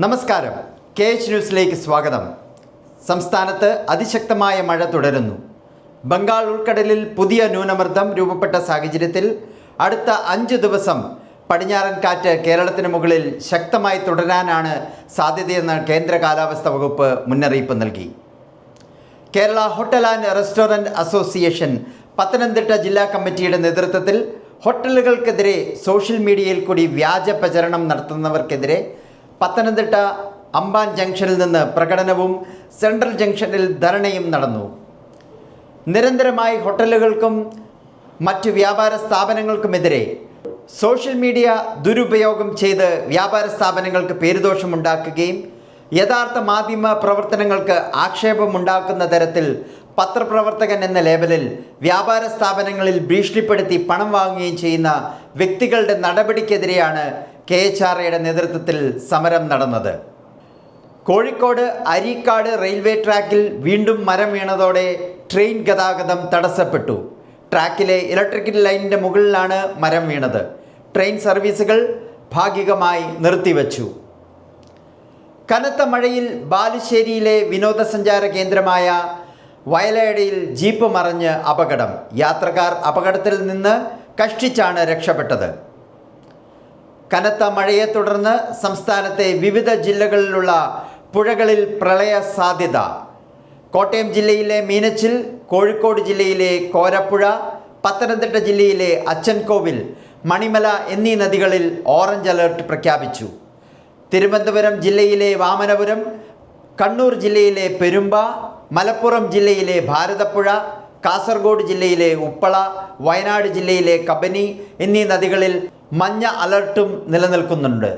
നമസ്കാരം. KH ന്യൂസിലേക്ക് സ്വാഗതം. സംസ്ഥാനത്ത് അതിശക്തമായ മഴ തുടരുന്നു. ബംഗാൾ ഉൾക്കടലിൽ പുതിയ ന്യൂനമർദ്ദം രൂപപ്പെട്ട സാഹചര്യത്തിൽ അടുത്ത 5 ദിവസം പടിഞ്ഞാറൻ കാറ്റ് കേരളത്തിന് മുകളിൽ ശക്തമായി തുടരാനാണ് സാധ്യതയെന്ന് കേന്ദ്ര കാലാവസ്ഥാ വകുപ്പ് മുന്നറിയിപ്പ് നൽകി. Kerala hotel and restaurant association Pathanamthitta ജില്ലാ കമ്മിറ്റിയുടെ നേതൃത്വത്തിൽ ഹോട്ടലുകൾക്കെതിരെ സോഷ്യൽ മീഡിയയിൽ കൂടി വ്യാജ പ്രചരണം നടത്തുന്നവർക്കെതിരെ പത്തനംതിട്ട അമ്പാൻ ജംഗ്ഷനിൽ നിന്ന് പ്രകടനവും സെൻട്രൽ ജംഗ്ഷനിൽ ധർണയും നടന്നു. നിരന്തരമായി ഹോട്ടലുകൾക്കും മറ്റു വ്യാപാര സ്ഥാപനങ്ങൾക്കുമെതിരെ സോഷ്യൽ മീഡിയ ദുരുപയോഗം ചെയ്ത് വ്യാപാര സ്ഥാപനങ്ങൾക്ക് പേരുദോഷമുണ്ടാക്കുകയും യഥാർത്ഥ മാധ്യമ പ്രവർത്തനങ്ങൾക്ക് ആക്ഷേപമുണ്ടാക്കുന്ന തരത്തിൽ പത്രപ്രവർത്തകൻ എന്ന ലേബലിൽ വ്യാപാര സ്ഥാപനങ്ങളിൽ ഭീഷണിപ്പെടുത്തി പണം വാങ്ങുകയും ചെയ്യുന്ന വ്യക്തികളുടെ നടപടിക്കെതിരെയാണ് KHRAയുടെ നേതൃത്വത്തിൽ സമരം നടന്നത്. കോഴിക്കോട് അരീക്കാട് റെയിൽവേ ട്രാക്കിൽ വീണ്ടും മരം വീണതോടെ ട്രെയിൻ ഗതാഗതം തടസ്സപ്പെട്ടു. ട്രാക്കിലെ ഇലക്ട്രിക്കൽ ലൈനിൻ്റെ മുകളിലാണ് മരം വീണത്. ട്രെയിൻ സർവീസുകൾ ഭാഗികമായി നിർത്തിവച്ചു. കനത്ത മഴയിൽ ബാലുശ്ശേരിയിലെ വിനോദസഞ്ചാര കേന്ദ്രമായ വയലയടയിൽ ജീപ്പ് മറിഞ്ഞ് അപകടം. യാത്രക്കാർ അപകടത്തിൽ നിന്ന് കഷ്ടിച്ചാണ് രക്ഷപ്പെട്ടത്. കനത്ത മഴയെ തുടർന്ന് സംസ്ഥാനത്തെ വിവിധ ജില്ലകളിലുള്ള പുഴകളിൽ പ്രളയ സാധ്യത. കോട്ടയം ജില്ലയിലെ മീനച്ചിൽ, കോഴിക്കോട് ജില്ലയിലെ കോരപ്പുഴ, പത്തനംതിട്ട ജില്ലയിലെ അച്ചൻകോവിൽ, മണിമല എന്നീ നദികളിൽ ഓറഞ്ച് അലർട്ട് പ്രഖ്യാപിച്ചു. തിരുവനന്തപുരം ജില്ലയിലെ വാമനപുരം, കണ്ണൂർ ജില്ലയിലെ പെരുമ്പ, മലപ്പുറം ജില്ലയിലെ ഭാരതപ്പുഴ, കാസർഗോഡ് ജില്ലയിലെ ഉപ്പള, വയനാട് ജില്ലയിലെ കബനി എന്നീ നദികളിൽ മഞ്ഞ അലർട്ടും നിലനിൽക്കുന്നുണ്ട്.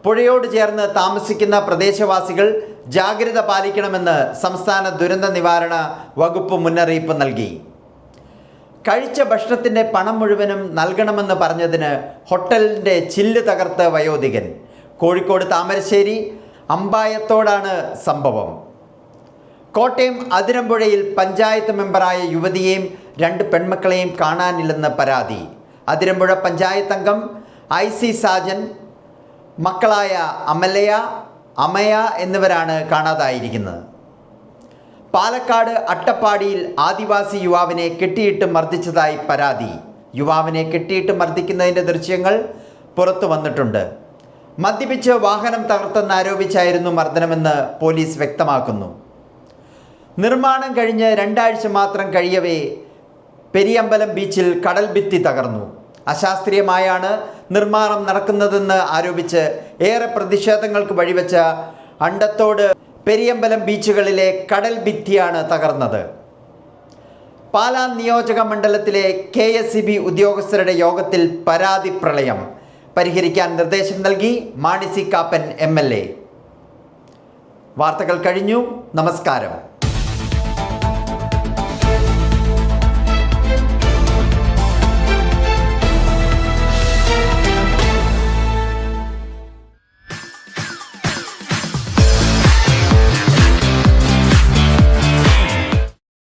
പുഴയോട് ചേർന്ന് താമസിക്കുന്ന പ്രദേശവാസികൾ ജാഗ്രത പാലിക്കണമെന്ന് സംസ്ഥാന ദുരന്ത നിവാരണ വകുപ്പ് മുന്നറിയിപ്പ് നൽകി. കഴിച്ച ഭക്ഷണത്തിൻ്റെ പണം മുഴുവനും നൽകണമെന്ന് പറഞ്ഞതിന് ഹോട്ടലിൻ്റെ ചില്ല് തകർത്ത വയോധികൻ. കോഴിക്കോട് താമരശ്ശേരി അമ്പായത്തോടാണ് സംഭവം. കോട്ടയം അതിരമ്പുഴയിൽ പഞ്ചായത്ത് മെമ്പറായ യുവതിയെയും 2 പെൺമക്കളെയും കാണാനില്ലെന്ന് പരാതി. അതിരമ്പുഴ പഞ്ചായത്ത് അംഗം IC സാജൻ, മക്കളായ അമലയ, അമയ എന്നിവരാണ് കാണാതായിരിക്കുന്നത്. പാലക്കാട് അട്ടപ്പാടിയിൽ ആദിവാസി യുവാവിനെ കെട്ടിയിട്ട് മർദ്ദിച്ചതായി പരാതി. യുവാവിനെ കെട്ടിയിട്ട് മർദ്ദിക്കുന്നതിൻ്റെ ദൃശ്യങ്ങൾ പുറത്തു വന്നിട്ടുണ്ട്. മദ്യപിച്ച് വാഹനം തകർത്തെന്നാരോപിച്ചായിരുന്നു മർദ്ദനമെന്ന് പോലീസ് വ്യക്തമാക്കുന്നു. നിർമ്മാണം കഴിഞ്ഞ് 2 ആഴ്ച മാത്രം കഴിയവേ പെരിയമ്പലം ബീച്ചിൽ കടൽ ഭിത്തി തകർന്നു. അശാസ്ത്രീയമായാണ് നിർമ്മാണം നടക്കുന്നതെന്ന് ആരോപിച്ച് ഏറെ പ്രതിഷേധങ്ങൾക്ക് വഴിവെച്ച അണ്ടത്തോട്, പെരിയമ്പലം ബീച്ചുകളിലെ കടൽ ഭിത്തിയാണ് തകർന്നത്. പാലാ നിയോജക മണ്ഡലത്തിലെ KSEB ഉദ്യോഗസ്ഥരുടെ യോഗത്തിൽ പരാതി പ്രളയം പരിഹരിക്കാൻ നിർദ്ദേശം നൽകി മാണി സി കാപ്പൻ MLA. വാർത്തകൾ കഴിഞ്ഞു. നമസ്കാരം.